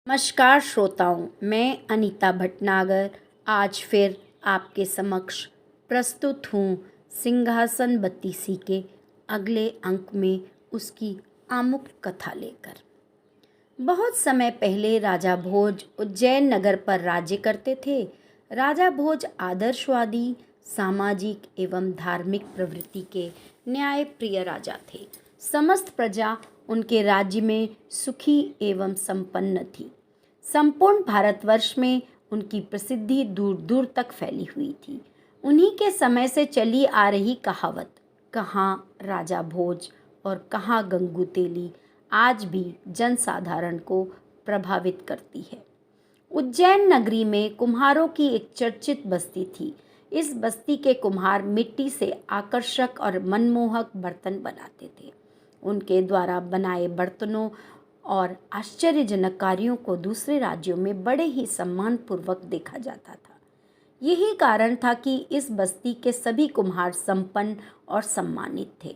नमस्कार श्रोताओं, मैं अनीता भटनागर आज फिर आपके समक्ष प्रस्तुत हूँ सिंहासन बत्तीसी के अगले अंक में उसकी आमुख कथा लेकर। बहुत समय पहले राजा भोज उज्जैन नगर पर राज्य करते थे। राजा भोज आदर्शवादी, सामाजिक एवं धार्मिक प्रवृत्ति के न्याय प्रिय राजा थे। समस्त प्रजा उनके राज्य में सुखी एवं संपन्न थी। संपूर्ण भारतवर्ष में उनकी प्रसिद्धि दूर दूर तक फैली हुई थी। उन्हीं के समय से चली आ रही कहावत कहाँ राजा भोज और कहाँ गंगू तेली आज भी जनसाधारण को प्रभावित करती है। उज्जैन नगरी में कुम्हारों की एक चर्चित बस्ती थी। इस बस्ती के कुम्हार मिट्टी से आकर्षक और मनमोहक बर्तन बनाते थे। उनके द्वारा बनाए बर्तनों और आश्चर्यजनक कार्यों को दूसरे राज्यों में बड़े ही सम्मानपूर्वक देखा जाता था। यही कारण था कि इस बस्ती के सभी कुम्हार संपन्न और सम्मानित थे।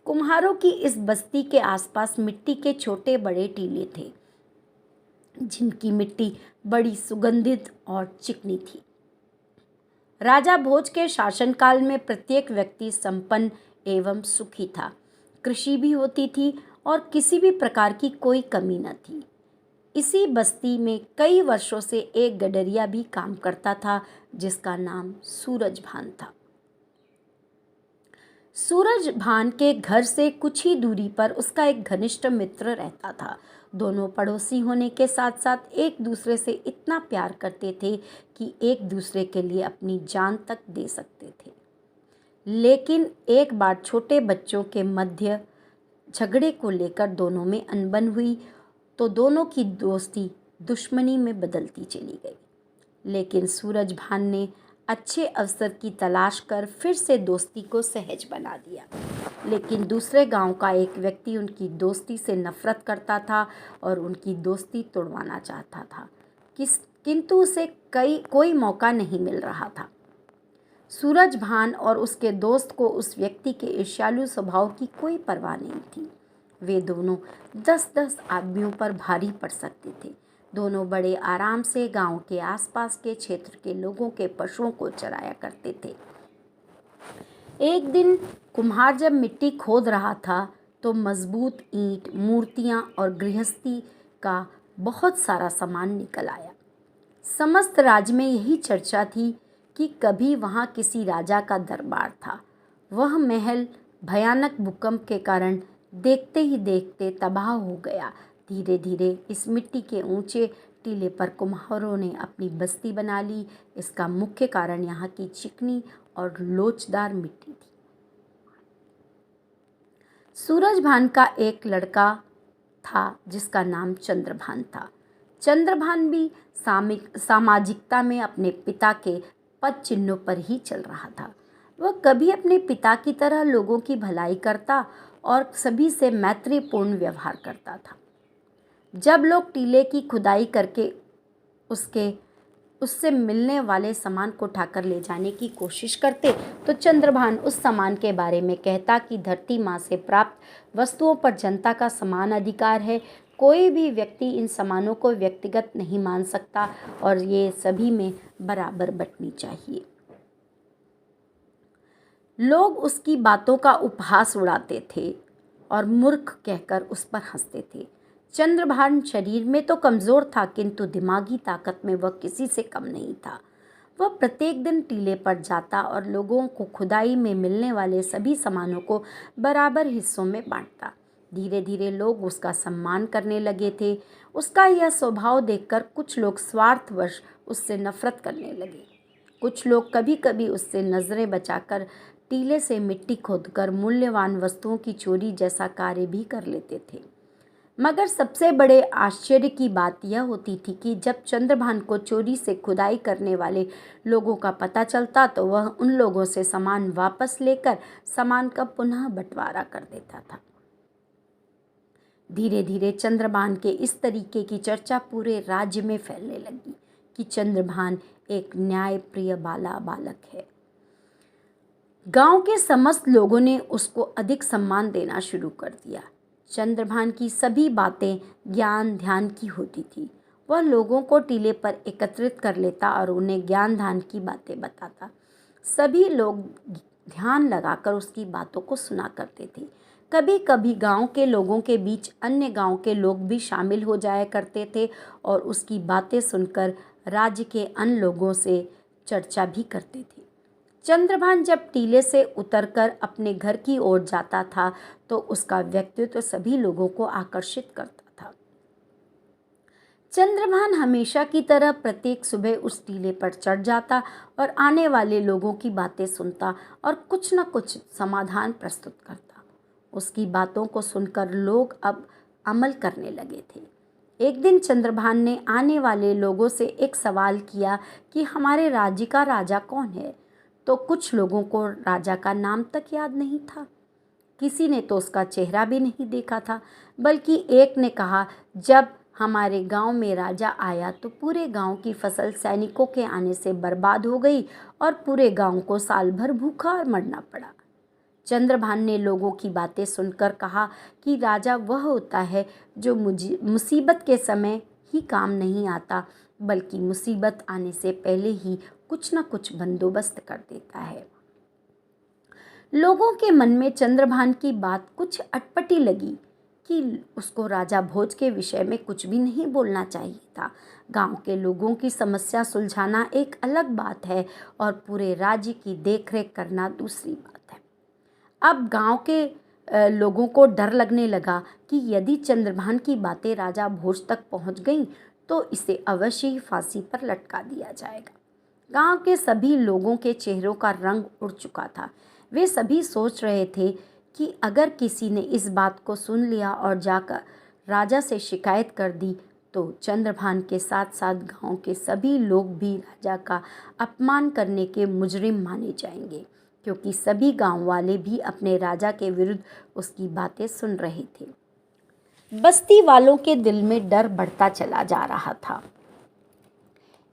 कुम्हारों की इस बस्ती के आसपास मिट्टी के छोटे बड़े टीले थे, जिनकी मिट्टी बड़ी सुगंधित और चिकनी थी। राजा भोज के शासनकाल में प्रत्येक व्यक्ति संपन्न एवं सुखी था। कृषि भी होती थी और किसी भी प्रकार की कोई कमी न थी। इसी बस्ती में कई वर्षों से एक गडरिया भी काम करता था, जिसका नाम सूरजभान था। सूरजभान के घर से कुछ ही दूरी पर उसका एक घनिष्ठ मित्र रहता था। दोनों पड़ोसी होने के साथ साथ एक दूसरे से इतना प्यार करते थे कि एक दूसरे के लिए अपनी जान तक दे सकते थे। लेकिन एक बार छोटे बच्चों के मध्य झगड़े को लेकर दोनों में अनबन हुई तो दोनों की दोस्ती दुश्मनी में बदलती चली गई। लेकिन सूरजभान ने अच्छे अवसर की तलाश कर फिर से दोस्ती को सहज बना दिया। लेकिन दूसरे गांव का एक व्यक्ति उनकी दोस्ती से नफरत करता था और उनकी दोस्ती तोड़वाना चाहता था, किंतु उसे कोई मौका नहीं मिल रहा था। सूरजभान और उसके दोस्त को उस व्यक्ति के ईर्ष्यालु स्वभाव की कोई परवाह नहीं थी। वे दोनों 10-10 आदमियों पर भारी पड़ सकते थे। दोनों बड़े आराम से गांव के आसपास के क्षेत्र के लोगों के पशुओं को चराया करते थे। एक दिन कुम्हार जब मिट्टी खोद रहा था तो मजबूत ईंट, मूर्तियां और गृहस्थी का बहुत सारा सामान निकल आया। समस्त राज्य में यही चर्चा थी कि कभी वहाँ किसी राजा का दरबार था। वह महल भयानक भूकंप के कारण देखते ही देखते तबाह हो गया। धीरे धीरे इस मिट्टी के ऊंचे टीले पर कुम्हारों ने अपनी बस्ती बना ली। इसका मुख्य कारण यहाँ की चिकनी और लोचदार मिट्टी थी। सूरजभान का एक लड़का था जिसका नाम चंद्रभान था। चंद्रभान भी सामाजिकता में अपने पिता के पद चिन्हों पर ही चल रहा था। वह कभी अपने पिता की तरह लोगों की भलाई करता और सभी से मैत्रीपूर्ण व्यवहार करता था। जब लोग टीले की खुदाई करके उससे मिलने वाले सामान को उठाकर ले जाने की कोशिश करते तो चंद्रभान उस सामान के बारे में कहता कि धरती माँ से प्राप्त वस्तुओं पर जनता का समान अधिकार है। कोई भी व्यक्ति इन सामानों को व्यक्तिगत नहीं मान सकता और ये सभी में बराबर बंटनी चाहिए। लोग उसकी बातों का उपहास उड़ाते थे और मूर्ख कहकर उस पर हंसते थे। चंद्रभान शरीर में तो कमज़ोर था, किंतु दिमागी ताकत में वह किसी से कम नहीं था। वह प्रत्येक दिन टीले पर जाता और लोगों को खुदाई में मिलने वाले सभी सामानों को बराबर हिस्सों में बांटता। धीरे धीरे लोग उसका सम्मान करने लगे थे। उसका यह स्वभाव देखकर कुछ लोग स्वार्थवश उससे नफरत करने लगे। कुछ लोग कभी कभी उससे नज़रें बचाकर टीले से मिट्टी खोदकर मूल्यवान वस्तुओं की चोरी जैसा कार्य भी कर लेते थे। मगर सबसे बड़े आश्चर्य की बात यह होती थी कि जब चंद्रभान को चोरी से खुदाई करने वाले लोगों का पता चलता तो वह उन लोगों से सामान वापस लेकर सामान का पुनः बंटवारा कर देता था। धीरे धीरे चंद्रभान के इस तरीके की चर्चा पूरे राज्य में फैलने लगी कि चंद्रभान एक न्यायप्रिय बालक है। गांव के समस्त लोगों ने उसको अधिक सम्मान देना शुरू कर दिया। चंद्रभान की सभी बातें ज्ञान ध्यान की होती थी। वह लोगों को टीले पर एकत्रित कर लेता और उन्हें ज्ञान दान की बातें बताता। सभी लोग ध्यान लगाकर उसकी बातों को सुना करते थे। कभी कभी गांव के लोगों के बीच अन्य गांव के लोग भी शामिल हो जाया करते थे और उसकी बातें सुनकर राज्य के अन्य लोगों से चर्चा भी करते थे। चंद्रभान जब टीले से उतरकर अपने घर की ओर जाता था तो उसका व्यक्तित्व सभी लोगों को आकर्षित करता था। चंद्रभान हमेशा की तरह प्रत्येक सुबह उस टीले पर चढ़ जाता और आने वाले लोगों की बातें सुनता और कुछ न कुछ समाधान प्रस्तुत करता। उसकी बातों को सुनकर लोग अब अमल करने लगे थे। एक दिन चंद्रभान ने आने वाले लोगों से एक सवाल किया कि हमारे राज्य का राजा कौन है। तो कुछ लोगों को राजा का नाम तक याद नहीं था। किसी ने तो उसका चेहरा भी नहीं देखा था, बल्कि एक ने कहा, जब हमारे गांव में राजा आया तो पूरे गांव की फसल सैनिकों के आने से बर्बाद हो गई और पूरे गांव को साल भर भूखा और मरना पड़ा। चंद्रभान ने लोगों की बातें सुनकर कहा कि राजा वह होता है जो मुसीबत के समय ही काम नहीं आता, बल्कि मुसीबत आने से पहले ही कुछ न कुछ बंदोबस्त कर देता है। लोगों के मन में चंद्रभान की बात कुछ अटपटी लगी कि उसको राजा भोज के विषय में कुछ भी नहीं बोलना चाहिए था। गांव के लोगों की समस्या सुलझाना एक अलग बात है और पूरे राज्य की देखरेख करना दूसरी बात है। अब गांव के लोगों को डर लगने लगा कि यदि चंद्रभान की बातें राजा भोज तक पहुंच गईं तो इसे अवश्य ही फांसी पर लटका दिया जाएगा। गांव के सभी लोगों के चेहरों का रंग उड़ चुका था। वे सभी सोच रहे थे कि अगर किसी ने इस बात को सुन लिया और जाकर राजा से शिकायत कर दी तो चंद्रभान के साथ साथ गांव के सभी लोग भी राजा का अपमान करने के मुजरिम माने जाएंगे, क्योंकि सभी गांव वाले भी अपने राजा के विरुद्ध उसकी बातें सुन रहे थे। बस्ती वालों के दिल में डर बढ़ता चला जा रहा था।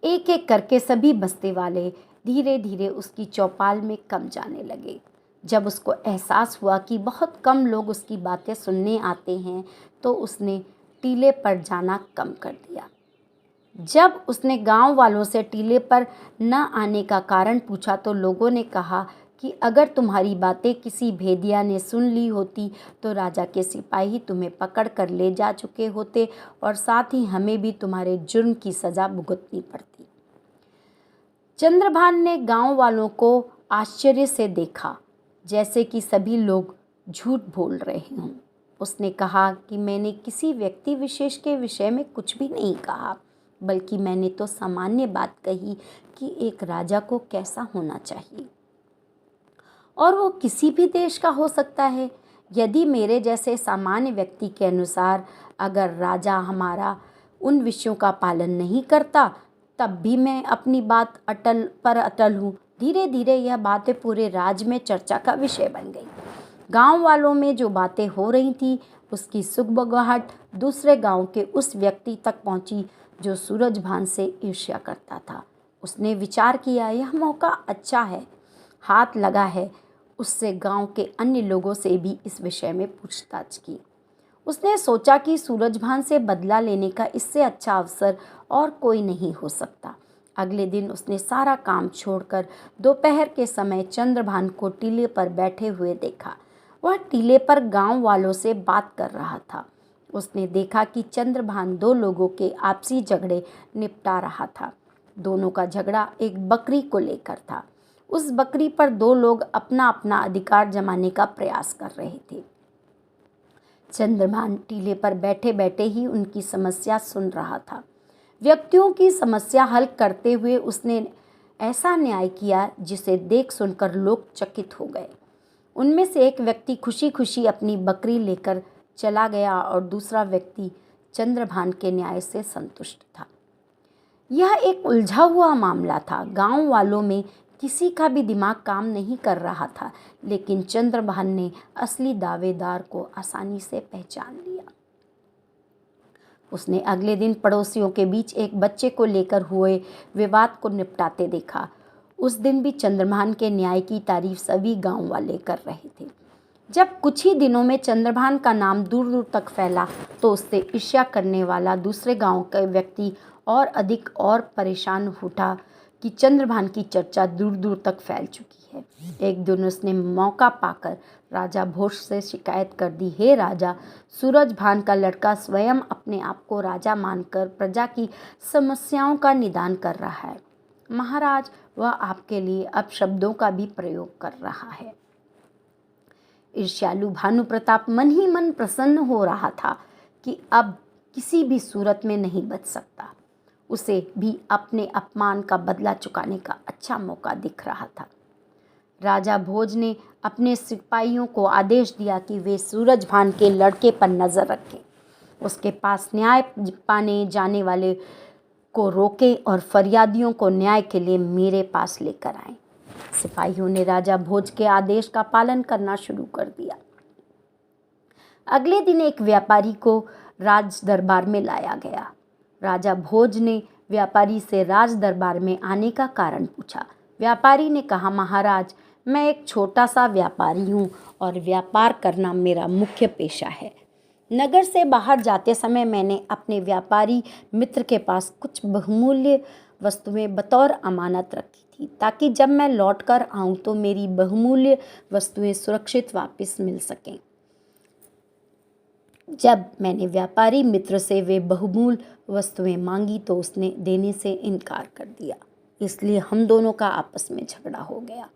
एक एक करके सभी बस्ती वाले धीरे धीरे उसकी चौपाल में कम जाने लगे। जब उसको एहसास हुआ कि बहुत कम लोग उसकी बातें सुनने आते हैं तो उसने टीले पर जाना कम कर दिया। जब उसने गांव वालों से टीले पर न आने का कारण पूछा तो लोगों ने कहा कि अगर तुम्हारी बातें किसी भेदिया ने सुन ली होती तो राजा के सिपाही तुम्हें पकड़ कर ले जा चुके होते और साथ ही हमें भी तुम्हारे जुर्म की सज़ा भुगतनी पड़ती। चंद्रभान ने गांव वालों को आश्चर्य से देखा, जैसे कि सभी लोग झूठ बोल रहे हों। उसने कहा कि मैंने किसी व्यक्ति विशेष के विषय में कुछ भी नहीं कहा, बल्कि मैंने तो सामान्य बात कही कि एक राजा को कैसा होना चाहिए, और वो किसी भी देश का हो सकता है। यदि मेरे जैसे सामान्य व्यक्ति के अनुसार अगर राजा हमारा उन विषयों का पालन नहीं करता तब भी मैं अपनी बात अटल हूँ। धीरे धीरे यह बातें पूरे राज्य में चर्चा का विषय बन गई। गांव वालों में जो बातें हो रही थी उसकी सुगबुगाहट दूसरे गांव के उस व्यक्ति तक पहुंची जो सूरजभान से ईर्ष्या करता था। उसने विचार किया, यह मौका अच्छा है, हाथ लगा है। उससे गांव के अन्य लोगों से भी इस विषय में पूछताछ की। उसने सोचा कि सूरजभान से बदला लेने का इससे अच्छा अवसर और कोई नहीं हो सकता। अगले दिन उसने सारा काम छोड़कर दोपहर के समय चंद्रभान को टीले पर बैठे हुए देखा। वह टीले पर गांव वालों से बात कर रहा था। उसने देखा कि चंद्रभान दो लोगों के आपसी झगड़े निपटा रहा था। दोनों का झगड़ा एक बकरी को लेकर था। उस बकरी पर दो लोग अपना अपना अधिकार जमाने का प्रयास कर रहे थे। चंद्रभान टीले पर बैठे बैठे ही उनकी समस्या सुन रहा था। व्यक्तियों की समस्या हल करते हुए उसने ऐसा न्याय किया जिसे देख सुनकर लोग चकित हो गए। उनमें से एक व्यक्ति खुशी खुशी अपनी बकरी लेकर चला गया और दूसरा व्यक्ति चंद्रभान के न्याय से संतुष्ट था। यह एक उलझा हुआ मामला था। गांव वालों में किसी का भी दिमाग काम नहीं कर रहा था, लेकिन चंद्रभान ने असली दावेदार को आसानी से पहचान लिया। उसने अगले दिन पड़ोसियों के बीच एक बच्चे को लेकर हुए विवाद को निपटाते देखा। उस दिन भी चंद्रभान के न्याय की तारीफ सभी गांव वाले कर रहे थे। जब कुछ ही दिनों में चंद्रभान का नाम दूर दूर तक फैला तो उससे ईर्ष्या करने वाला दूसरे गांव का व्यक्ति और अधिक और परेशान उठा कि चंद्रभान की चर्चा दूर दूर तक फैल चुकी है। एक दिन उसने मौका पाकर राजा भोज से शिकायत कर दी, हे राजा, सूरजभान का लड़का स्वयं अपने आप को राजा मानकर प्रजा की समस्याओं का निदान कर रहा है। महाराज, वह आपके लिए अपशब्दों का भी प्रयोग कर रहा है। ईर्ष्यालु भानु प्रताप मन ही मन प्रसन्न हो रहा था कि अब किसी भी सूरत में नहीं बच सकता। उसे भी अपने अपमान का बदला चुकाने का अच्छा मौका दिख रहा था। राजा भोज ने अपने सिपाहियों को आदेश दिया कि वे सूरजभान के लड़के पर नज़र रखें, उसके पास न्याय पाने जाने वाले को रोकें और फरियादियों को न्याय के लिए मेरे पास लेकर आएं। सिपाहियों ने राजा भोज के आदेश का पालन करना शुरू कर दिया। अगले दिन एक व्यापारी को राज दरबार में लाया गया। राजा भोज ने व्यापारी से राज दरबार में आने का कारण पूछा। व्यापारी ने कहा, महाराज, मैं एक छोटा सा व्यापारी हूँ और व्यापार करना मेरा मुख्य पेशा है। नगर से बाहर जाते समय मैंने अपने व्यापारी मित्र के पास कुछ बहुमूल्य वस्तुएं बतौर अमानत रखी थी, ताकि जब मैं लौट कर आऊँ तो मेरी बहुमूल्य वस्तुएं सुरक्षित वापस मिल सकें। जब मैंने व्यापारी मित्र से वे बहुमूल्य वस्तुएं मांगी तो उसने देने से इनकार कर दिया, इसलिए हम दोनों का आपस में झगड़ा हो गया।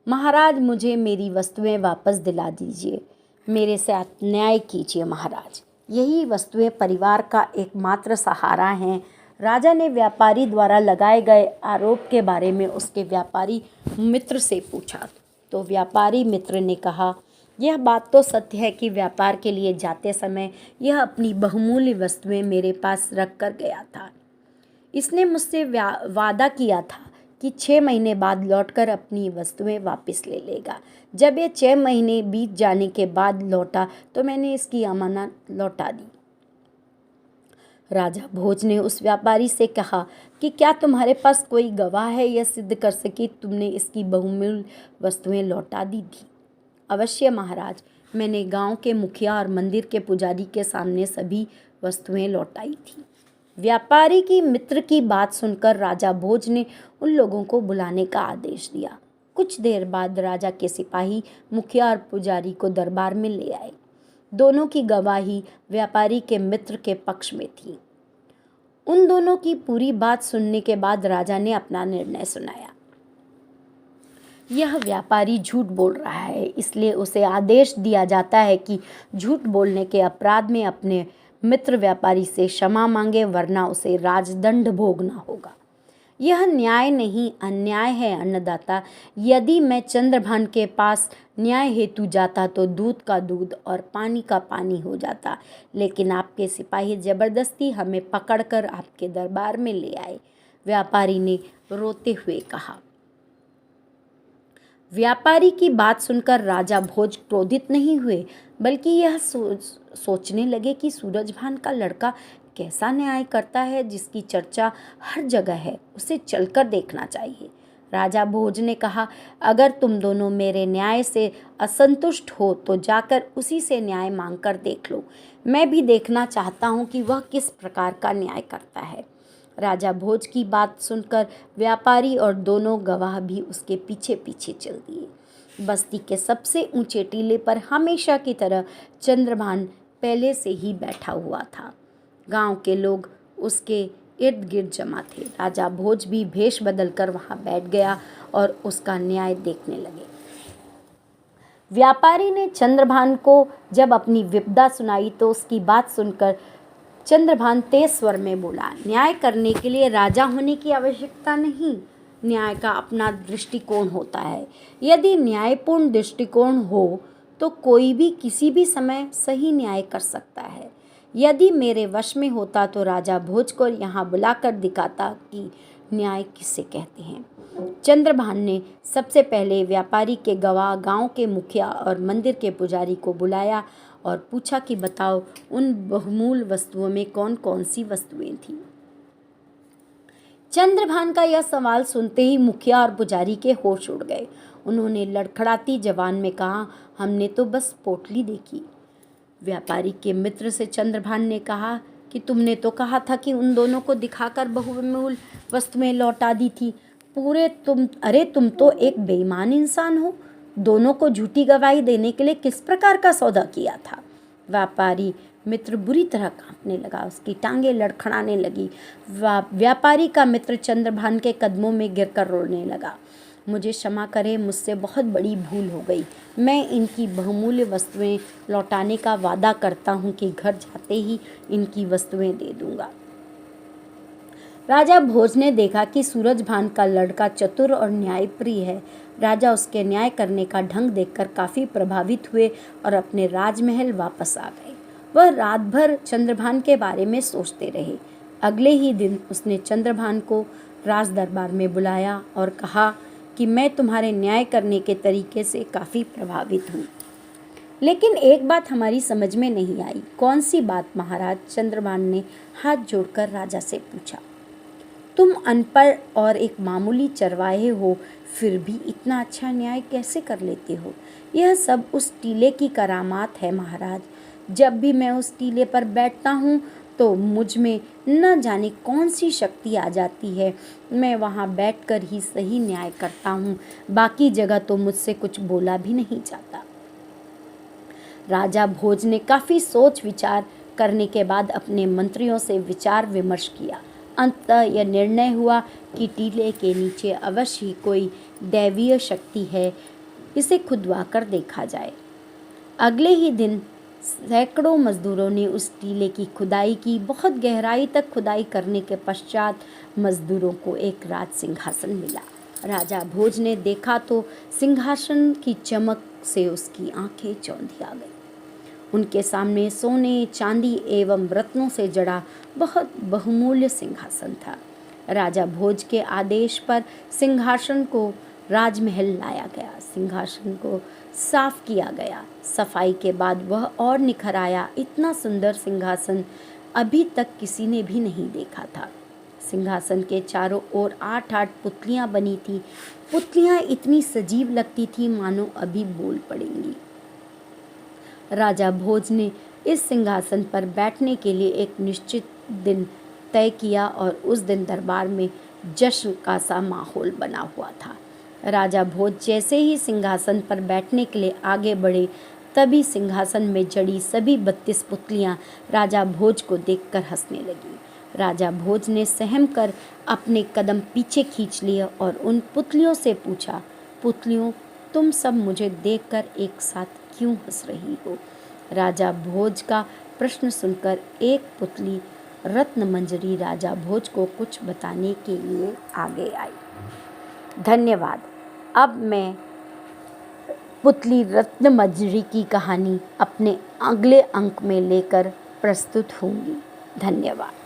महाराज, मुझे मेरी वस्तुएं वापस दिला दीजिए, मेरे साथ न्याय कीजिए महाराज, यही वस्तुएं परिवार का एकमात्र सहारा हैं। राजा ने व्यापारी द्वारा लगाए गए आरोप के बारे में उसके व्यापारी मित्र से पूछा तो व्यापारी मित्र ने कहा, यह बात तो सत्य है कि व्यापार के लिए जाते समय यह अपनी बहुमूल्य वस्तुएं मेरे पास रख कर गया था। इसने मुझसे वादा किया था कि 6 महीने बाद लौटकर अपनी वस्तुएं वापस ले लेगा। जब ये 6 महीने बीत जाने के बाद लौटा तो मैंने इसकी अमानत लौटा दी। राजा भोज ने उस व्यापारी से कहा कि क्या तुम्हारे पास कोई गवाह है यह सिद्ध कर सके तुमने इसकी बहुमूल्य वस्तुएं लौटा दी थी? अवश्य महाराज, मैंने गांव के मुखिया और मंदिर के पुजारी के सामने सभी वस्तुएं लौटाई थी। व्यापारी की मित्र की बात सुनकर राजा भोज ने उन लोगों को बुलाने का आदेश दिया। कुछ देर बाद राजा के सिपाही मुखिया और पुजारी को दरबार में ले आए। दोनों की गवाही व्यापारी के मित्र के पक्ष में थी। उन दोनों की पूरी बात सुनने के बाद राजा ने अपना निर्णय सुनाया। यह व्यापारी झूठ बोल रहा है, इसलिए उसे आदेश दिया जाता है कि झूठ बोलने के अपराध में अपने मित्र व्यापारी से क्षमा मांगे, वरना उसे राजदंड भोगना होगा। यह न्याय नहीं अन्याय है अन्नदाता। यदि मैं चंद्रभान के पास न्याय हेतु जाता तो दूध का दूध और पानी का पानी हो जाता, लेकिन आपके सिपाही जबरदस्ती हमें पकड़कर आपके दरबार में ले आए, व्यापारी ने रोते हुए कहा। व्यापारी की बात सुनकर राजा भोज क्रोधित नहीं हुए, बल्कि यह सोचने लगे कि सूरजभान का लड़का कैसा न्याय करता है, जिसकी चर्चा हर जगह है, उसे चलकर देखना चाहिए। राजा भोज ने कहा, अगर तुम दोनों मेरे न्याय से असंतुष्ट हो तो जाकर उसी से न्याय मांगकर देख लो। मैं भी देखना चाहता हूँ कि वह किस प्रकार का न्याय करता है। राजा भोज की बात सुनकर व्यापारी और दोनों गवाह भी उसके पीछे पीछे चल दिए। बस्ती के सबसे ऊंचे टीले पर हमेशा की तरह चंद्रभान पहले से ही बैठा हुआ था। गांव के लोग उसके इर्द गिर्द जमा थे। राजा भोज भी भेष बदलकर वहां बैठ गया और उसका न्याय देखने लगे। व्यापारी ने चंद्रभान को जब अपनी विपदा सुनाई तो उसकी बात सुनकर चंद्रभान तेज स्वर में बोला, न्याय करने के लिए राजा होने की आवश्यकता नहीं, न्याय का अपना दृष्टिकोण होता है। यदि न्यायपूर्ण दृष्टिकोण हो तो कोई भी किसी भी समय सही न्याय कर सकता है। यदि मेरे वश में होता तो राजा भोज को यहाँ बुलाकर दिखाता कि न्याय किसे कहते हैं। चंद्रभान ने सबसे पहले व्यापारी के गवाह, गांव के मुखिया और मंदिर के पुजारी को बुलाया और पूछा कि बताओ, उन बहुमूल्य वस्तुओं में कौन कौन सी वस्तुएं थीं। चंद्रभान का यह सवाल सुनते ही मुखिया और पुजारी के होश उड़ गए। उन्होंने लड़खड़ाती जबान में कहा, हमने तो बस पोटली देखी। व्यापारी के मित्र से चंद्रभान ने कहा कि तुमने तो कहा था कि उन दोनों को दिखाकर बहुमूल्य वस्तुएं लौटा दी थी। तुम तो एक बेईमान इंसान हो। दोनों को झूठी गवाही देने के लिए किस प्रकार का सौदा किया था? व्यापारी मित्र बुरी तरह कांपने लगा, उसकी टांगें लड़खड़ाने लगी। व्यापारी का मित्र चंद्रभान के कदमों में गिरकर रोने लगा। मुझे क्षमा करें, मुझसे बहुत बड़ी भूल हो गई। मैं इनकी बहुमूल्य वस्तुएं लौटाने का वादा करता हूं कि घर जाते ही इनकी वस्तुएं दे दूंगा। राजा भोज ने देखा कि सूरजभान का लड़का चतुर और न्यायप्रिय है। राजा उसके न्याय करने का ढंग देखकर काफ़ी प्रभावित हुए और अपने राजमहल वापस आ गए। वह रात भर चंद्रभान के बारे में सोचते रहे। अगले ही दिन उसने चंद्रभान को राज दरबार में बुलाया और कहा कि मैं तुम्हारे न्याय करने के तरीके से काफ़ी प्रभावित हूँ, लेकिन एक बात हमारी समझ में नहीं आई। कौन सी बात महाराज? चंद्रभान ने हाथ जोड़कर राजा से पूछा। तुम अनपढ़ और एक मामूली चरवाहे हो, फिर भी इतना अच्छा न्याय कैसे कर लेते हो? यह सब उस टीले की करामात है महाराज। जब भी मैं उस टीले पर बैठता हूँ तो मुझ में न जाने कौन सी शक्ति आ जाती है। मैं वहाँ बैठकर ही सही न्याय करता हूँ, बाकी जगह तो मुझसे कुछ बोला भी नहीं जाता। राजा भोज ने काफ़ी सोच विचार करने के बाद अपने मंत्रियों से विचार विमर्श किया। अंततः यह निर्णय हुआ कि टीले के नीचे अवश्य ही कोई दैवीय शक्ति है, इसे खुदवाकर देखा जाए। अगले ही दिन सैकड़ों मजदूरों ने उस टीले की खुदाई की। बहुत गहराई तक खुदाई करने के पश्चात मजदूरों को एक राज सिंहासन मिला। राजा भोज ने देखा तो सिंहासन की चमक से उसकी आंखें चौंधी आ गई। उनके सामने सोने, चांदी एवं रत्नों से जड़ा बहुत बहुमूल्य सिंहासन था। राजा भोज के आदेश पर सिंहासन को राजमहल लाया गया। सिंहासन को साफ किया गया। सफाई के बाद वह और निखर आया। इतना सुंदर सिंहासन अभी तक किसी ने भी नहीं देखा था। सिंहासन के चारों ओर 8-8 पुतलियां बनी थी। पुतलियां इतनी सजीव लगती थी मानो अभी बोल पड़ेंगी। राजा भोज ने इस सिंहासन पर बैठने के लिए एक निश्चित दिन तय किया और उस दिन दरबार में जश्न का सा माहौल बना हुआ था। राजा भोज जैसे ही सिंहासन पर बैठने के लिए आगे बढ़े, तभी सिंहासन में जड़ी सभी 32 पुतलियां राजा भोज को देखकर हंसने लगीं। राजा भोज ने सहम कर अपने कदम पीछे खींच लिए और उन पुतलियों से पूछा, पुतलियों, तुम सब मुझे देखकर एक साथ क्यों हंस रही हो? राजा भोज का प्रश्न सुनकर एक पुतली रत्नमंजरी राजा भोज को कुछ बताने के लिए आगे आई। धन्यवाद। अब मैं पुतली रत्नमंजरी की कहानी अपने अगले अंक में लेकर प्रस्तुत होंगी। धन्यवाद।